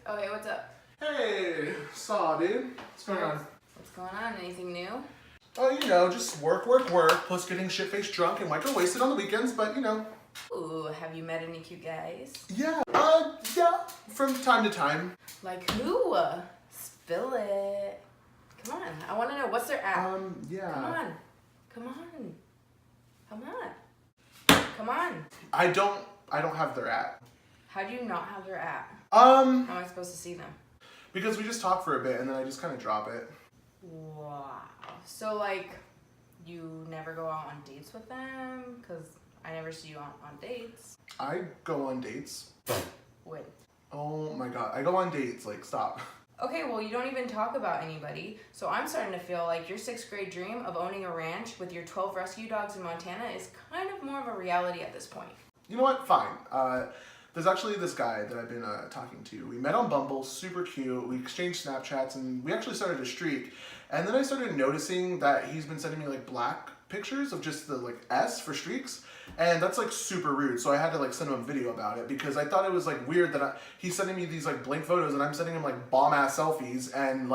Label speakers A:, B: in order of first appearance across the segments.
A: Okay, what's up?
B: Hey, saw dude. What's going on?
A: What's going on? Anything new?
B: Oh, just work, plus getting shit-faced drunk and wasted on the weekends, but
A: Ooh, have you met any cute guys?
B: Yeah, from time to time.
A: Like who? Spill it. Come on, I want to know, what's their app?
B: Yeah.
A: Come on.
B: I don't have their app.
A: How do you not have their app? How am I supposed to see them?
B: Because we just talk for a bit and then I just kind of drop it.
A: Wow. So like, you never go out on dates with them? Because I never see you on dates.
B: I go on dates.
A: When?
B: Oh my god, I go on dates, stop.
A: Okay, well, you don't even talk about anybody, so I'm starting to feel like your 6th grade dream of owning a ranch with your 12 rescue dogs in Montana is kind of more of a reality at this point.
B: You know what? Fine. There's actually this guy that I've been talking to. We met on Bumble, super cute. We exchanged Snapchats, and we actually started a streak. And then I started noticing that he's been sending me black pictures of just the S for streaks, and that's super rude. So I had to send him a video about it because I thought it was weird that he's sending me these blank photos and I'm sending him bomb ass selfies, and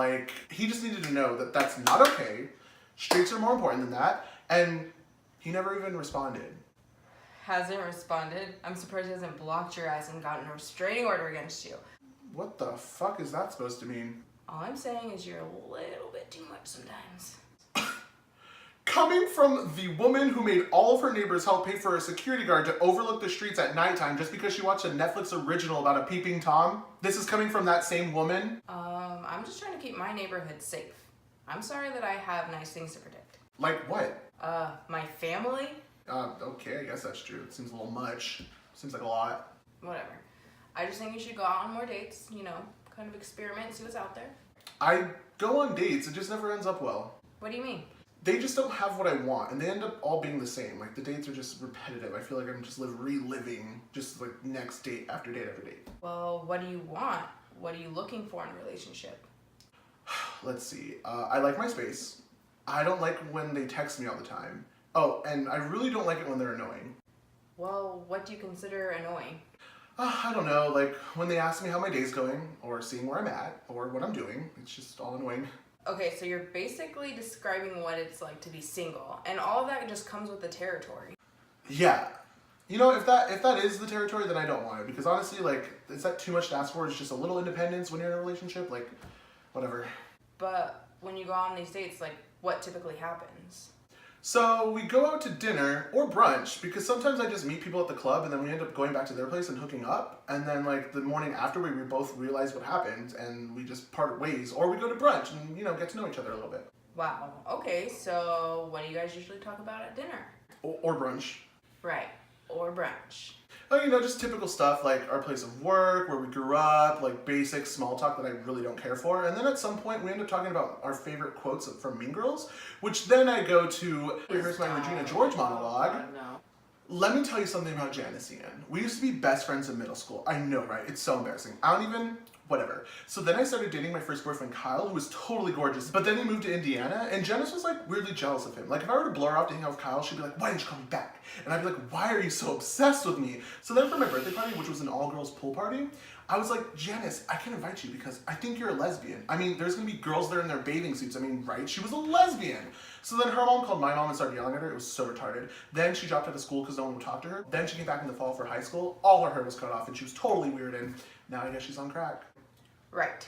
B: he just needed to know that that's not okay. Streaks are more important than that, and he never even responded.
A: Hasn't responded? I'm surprised he hasn't blocked your ass and gotten a restraining order against you.
B: What the fuck is that supposed to mean?
A: All I'm saying is you're a little bit too much sometimes.
B: Coming from the woman who made all of her neighbors help pay for a security guard to overlook the streets at nighttime just because she watched a Netflix original about a peeping Tom, this is coming from that same woman?
A: I'm just trying to keep my neighborhood safe. I'm sorry that I have nice things to protect.
B: Like what?
A: My family?
B: Okay, I guess that's true. It seems a little much. Seems like a lot.
A: Whatever. I just think you should go out on more dates, kind of experiment, see what's out there.
B: I go on dates, it just never ends up well.
A: What do you mean?
B: They just don't have what I want, and they end up all being the same. The dates are just repetitive. I feel like I'm just reliving just next date after date after date.
A: Well, what do you want? What are you looking for in a relationship?
B: Let's see. I like my space. I don't like when they text me all the time. Oh, and I really don't like it when they're annoying.
A: Well, what do you consider annoying?
B: I don't know, when they ask me how my day's going, or seeing where I'm at, or what I'm doing. It's just all annoying.
A: Okay, so you're basically describing what it's like to be single, and all of that just comes with the territory.
B: Yeah. If that is the territory, then I don't want it, because honestly, is that too much to ask for? It's just a little independence when you're in a relationship? Whatever.
A: But when you go on these dates, what typically happens?
B: So we go out to dinner or brunch, because sometimes I just meet people at the club and then we end up going back to their place and hooking up, and then the morning after we both realize what happened and we just part ways, or we go to brunch and get to know each other a little bit.
A: Wow. Okay, so what do you guys usually talk about at dinner?
B: Or brunch.
A: Right. Or brunch.
B: Oh, just typical stuff our place of work, where we grew up, basic small talk that I really don't care for. And then at some point we end up talking about our favorite quotes from Mean Girls, which then I go to, here's my Regina George monologue.
A: No.
B: Let me tell you something about Janice Ian. We used to be best friends in middle school. I know, right? It's so embarrassing. Whatever. So then I started dating my first boyfriend, Kyle, who was totally gorgeous. But then he moved to Indiana, and Janice was weirdly jealous of him. If I were to blow her off to hang out with Kyle, she'd be like, why didn't you call me back? And I'd be like, why are you so obsessed with me? So then for my birthday party, which was an all-girls pool party, I was like, Janice, I can invite you because I think you're a lesbian. There's gonna be girls there in their bathing suits. Right? She was a lesbian. So then her mom called my mom and started yelling at her. It was so retarded. Then she dropped out of school because no one would talk to her. Then she came back in the fall for high school. All her hair was cut off and she was totally weird, and now I guess she's on crack.
A: Right.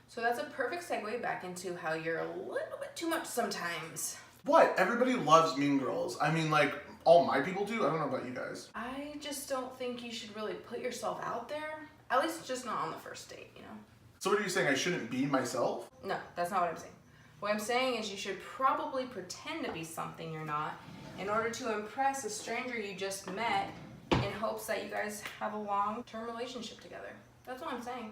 A: So that's a perfect segue back into how you're a little bit too much sometimes.
B: What? Everybody loves Mean Girls. All my people do? I don't know about you guys.
A: I just don't think you should really put yourself out there. At least just not on the first date,
B: So what are you saying? I shouldn't be myself?
A: No, that's not what I'm saying. What I'm saying is you should probably pretend to be something you're not in order to impress a stranger you just met in hopes that you guys have a long-term relationship together. That's what I'm saying.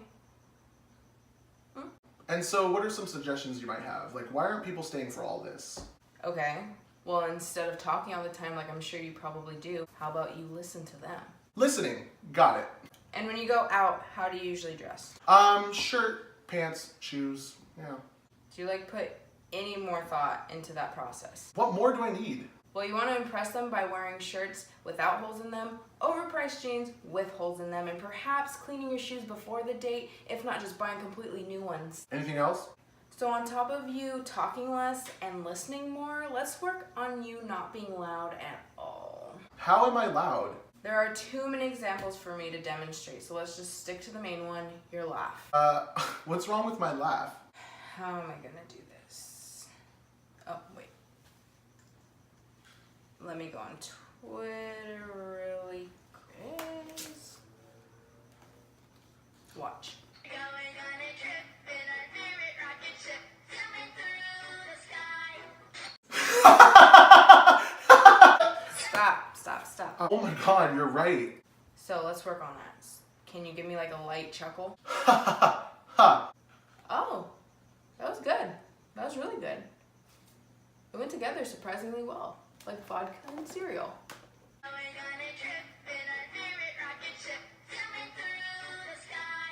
B: And so what are some suggestions you might have? Why aren't people staying for all this?
A: Okay. Well, instead of talking all the time like I'm sure you probably do, how about you listen to them?
B: Listening. Got it.
A: And when you go out, how do you usually dress?
B: Shirt, pants, shoes,
A: Do you put any more thought into that process?
B: What more do I need?
A: Well, you want to impress them by wearing shirts without holes in them, overpriced jeans with holes in them, and perhaps cleaning your shoes before the date, if not just buying completely new ones.
B: Anything else?
A: So on top of you talking less and listening more, let's work on you not being loud at all.
B: How am I loud?
A: There are too many examples for me to demonstrate, so let's just stick to the main one, your laugh.
B: What's wrong with my laugh?
A: How am I gonna do this? Oh, wait. Let me go on Twitter really quick. Watch.
C: Going on a trip in our favorite rocket ship, zooming through the sky.
A: Stop.
B: Oh my god, you're right.
A: So let's work on that. Can you give me like a light chuckle?
B: Ha ha ha ha.
A: Oh, that was good. That was really good. It went together surprisingly well, like vodka and cereal.
C: Going on a trip in our favorite rocket ship, zooming through the sky.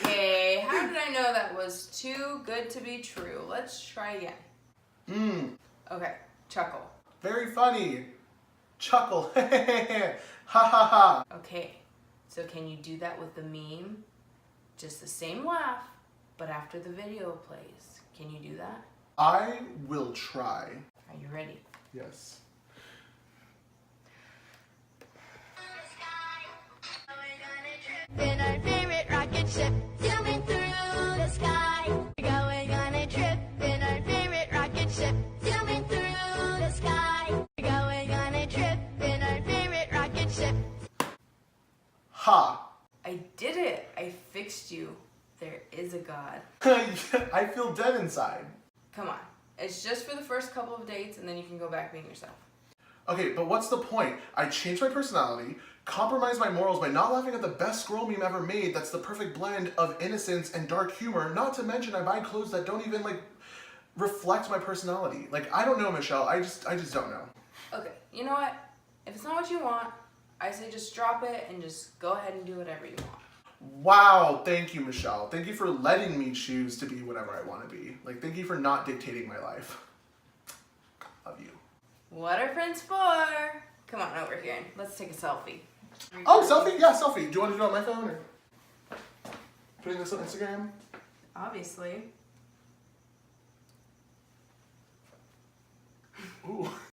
A: Okay, how did I know that was too good to be true? Let's try again. Okay, chuckle.
B: Very funny. Chuckle. Ha ha ha.
A: Okay, so can you do that with the meme? Just the same laugh, but after the video plays. Can you do that?
B: I will try.
A: Are you ready?
B: Yes.
C: Going on a trip in our favorite rocket ship, zooming through the sky. Going on a trip in our favorite rocket ship, zooming through the sky. Going on a trip in our favorite rocket ship.
B: Ha.
A: I did it! I fixed you. There is a God.
B: I feel dead inside.
A: Come on. It's just for the first couple of dates and then you can go back being yourself.
B: Okay, but what's the point? I changed my personality, compromised my morals by not laughing at the best scroll meme ever made that's the perfect blend of innocence and dark humor, not to mention I buy clothes that don't even, reflect my personality. I don't know, Michelle. I just don't know.
A: Okay, you know what? If it's not what you want, I say just drop it and just go ahead and do whatever you want.
B: Wow, thank you, Michelle. Thank you for letting me choose to be whatever I want to be. Thank you for not dictating my life. Love you.
A: What are friends for? Come on over here and let's take a selfie.
B: Oh, selfie? Yeah, selfie. Do you want to do it on my phone or putting this on Instagram?
A: Obviously.
B: Ooh.